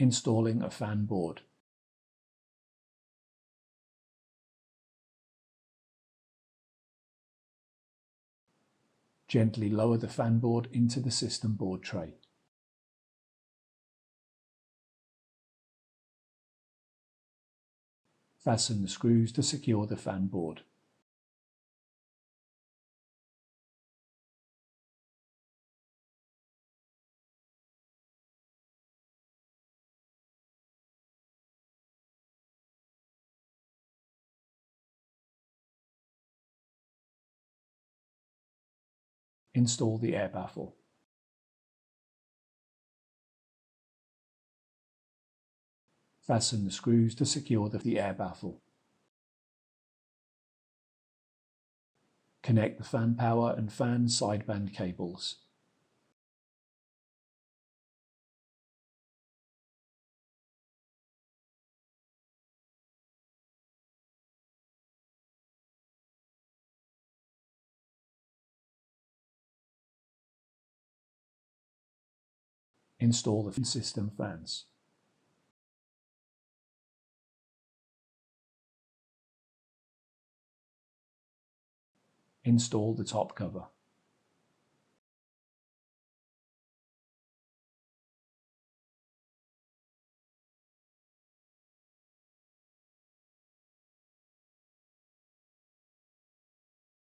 Installing a fan board. Gently lower the fan board into the system board tray. Fasten the screws to secure the fan board. Install the air baffle. Fasten the screws to secure the air baffle. Connect the fan power and fan sideband cables. Install the system fans. Install the top cover.